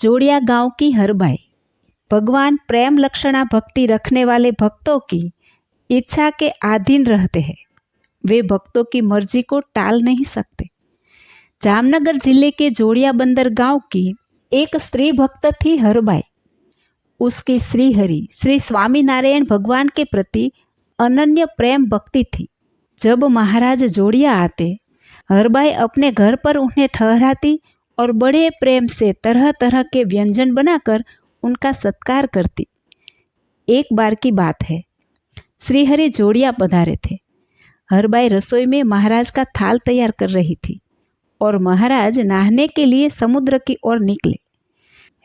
जोड़िया गांव की हरबाई। भगवान प्रेम लक्षणा भक्ति रखने वाले भक्तों की इच्छा के अधीन रहते हैं। वे भक्तों की मर्जी को टाल नहीं सकते। जामनगर जिले के जोड़िया बंदर गांव की एक स्त्री भक्त थी हरबाई। उसकी श्रीहरि श्री स्वामीनारायण भगवान के प्रति अनन्य प्रेम भक्ति थी। जब महाराज जोड़िया आते, हरबाई अपने घर पर उन्हें ठहराती और बड़े प्रेम से तरह तरह के व्यंजन बनाकर उनका सत्कार करती। एक बार की बात है, श्रीहरि जोड़िया पधारे थे। हरबाई रसोई में महाराज का थाल तैयार कर रही थी और महाराज नहाने के लिए समुद्र की ओर निकले।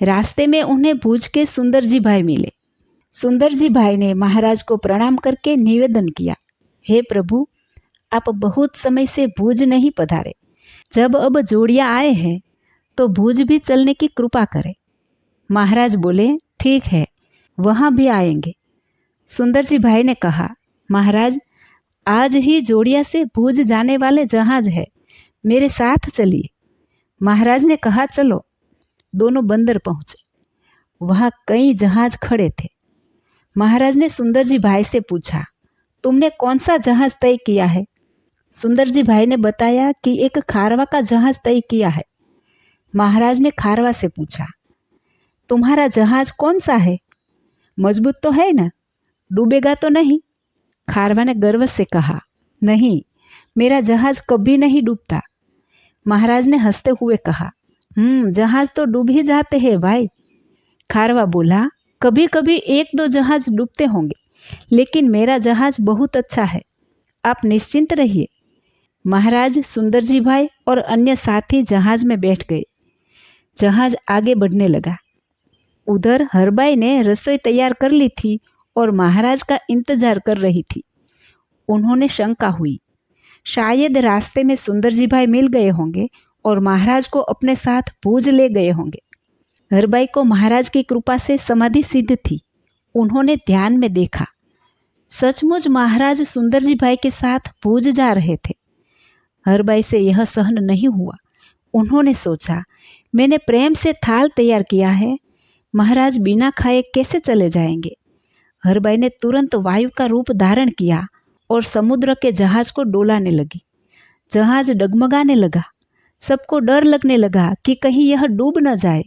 रास्ते में उन्हें भुज के सुंदर जी भाई मिले। सुंदर जी भाई ने महाराज को प्रणाम करके निवेदन किया, हे प्रभु, आप बहुत समय से भुज नहीं पधारे। जब अब जोड़िया आए हैं तो भुज भी चलने की कृपा करें। महाराज बोले, ठीक है, वहाँ भी आएंगे। सुंदर जी भाई ने कहा, महाराज, आज ही जोड़िया से भुज जाने वाले जहाज है, मेरे साथ चलिए। महाराज ने कहा, चलो। दोनों बंदर पहुँचे। वहाँ कई जहाज खड़े थे। महाराज ने सुंदर जी भाई से पूछा, तुमने कौन सा जहाज तय किया है? सुंदर जी भाई ने बताया कि एक खारवा का जहाज तय किया है। महाराज ने खारवा से पूछा, तुम्हारा जहाज कौन सा है? मजबूत तो है ना, डूबेगा तो नहीं? खारवा ने गर्व से कहा, नहीं, मेरा जहाज कभी नहीं डूबता। महाराज ने हंसते हुए कहा, जहाज तो डूब ही जाते हैं भाई। खारवा बोला, कभी कभी एक दो जहाज डूबते होंगे, लेकिन मेरा जहाज बहुत अच्छा है, आप निश्चिंत रहिए। महाराज, सुंदर जी भाई और अन्य साथी जहाज में बैठ गए। जहाज आगे बढ़ने लगा। उधर हरबाई ने रसोई तैयार कर ली थी और महाराज का इंतजार कर रही थी। उन्होंने शंका हुई, शायद रास्ते में सुंदर जी भाई मिल गए होंगे और महाराज को अपने साथ भुज ले गए होंगे। हरबाई को महाराज की कृपा से समाधि सिद्ध थी। उन्होंने ध्यान में देखा, सचमुच महाराज सुंदर जी भाई के साथ भुज जा रहे थे। हरबाई से यह सहन नहीं हुआ। उन्होंने सोचा, मैंने प्रेम से थाल तैयार किया है, महाराज बिना खाए कैसे चले जाएंगे। हरबाई ने तुरंत वायु का रूप धारण किया और समुद्र के जहाज को डोलाने लगी। जहाज डगमगाने लगा। सबको डर लगने लगा कि कहीं यह डूब न जाए।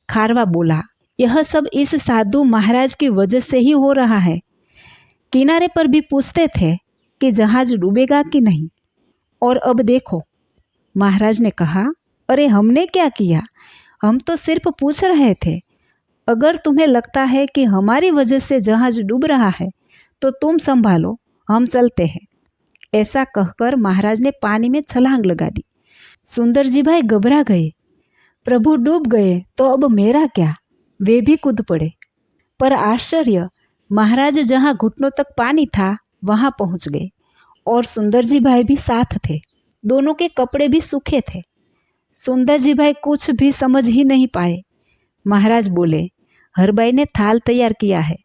खारवा बोला, यह सब इस साधु महाराज की वजह से ही हो रहा है। किनारे पर भी पूछते थे कि जहाज डूबेगा कि नहीं, और अब देखो। महाराज ने कहा, अरे हमने क्या किया, हम तो सिर्फ पूछ रहे थे। अगर तुम्हें लगता है कि हमारी वजह से जहाज डूब रहा है तो तुम संभालो, हम चलते हैं। ऐसा कहकर महाराज ने पानी में छलांग लगा दी। सुंदर जी भाई घबरा गए। प्रभु डूब गए तो अब मेरा क्या? वे भी कूद पड़े। पर आश्चर्य, महाराज जहाँ घुटनों तक पानी था वहाँ पहुँच गए और सुंदर जी भाई भी साथ थे। दोनों के कपड़े भी सूखे थे। सुंदर जी भाई कुछ भी समझ ही नहीं पाए। महाराज बोले, हरबाई ने थाल तैयार किया है,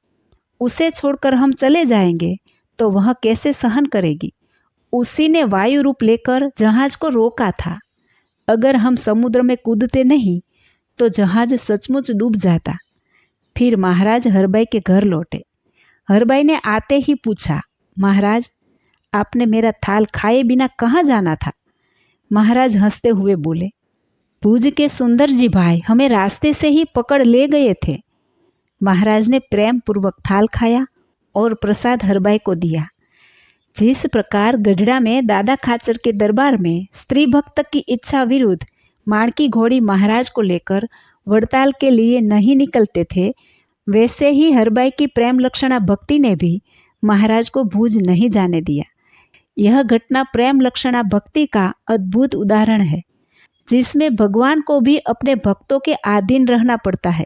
उसे छोड़कर हम चले जाएंगे तो वह कैसे सहन करेगी। उसी ने वायु रूप लेकर जहाज को रोका था। अगर हम समुद्र में कूदते नहीं तो जहाज सचमुच डूब जाता। फिर महाराज हरबाई के घर लौटे। हरबाई ने आते ही पूछा, महाराज, आपने मेरा थाल खाए बिना कहाँ जाना था? महाराज हंसते हुए बोले, भुज के सुंदर जी भाई हमें रास्ते से ही पकड़ ले गए थे। महाराज ने प्रेम पूर्वक थाल खाया और प्रसाद हरबाई को दिया। जिस प्रकार गढ़ड़ा में दादा खाचर के दरबार में स्त्री भक्त की इच्छा विरुद्ध माणकी घोड़ी महाराज को लेकर वड़ताल के लिए नहीं निकलते थे, वैसे ही हरबाई की प्रेम लक्षणा भक्ति ने भी महाराज को भुज नहीं जाने दिया। यह घटना प्रेम लक्षणा भक्ति का अद्भुत उदाहरण है, जिसमें भगवान को भी अपने भक्तों के अधीन रहना पड़ता है।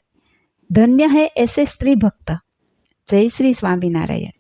धन्य है ऐसे स्त्री भक्त। जय श्री स्वामीनारायण।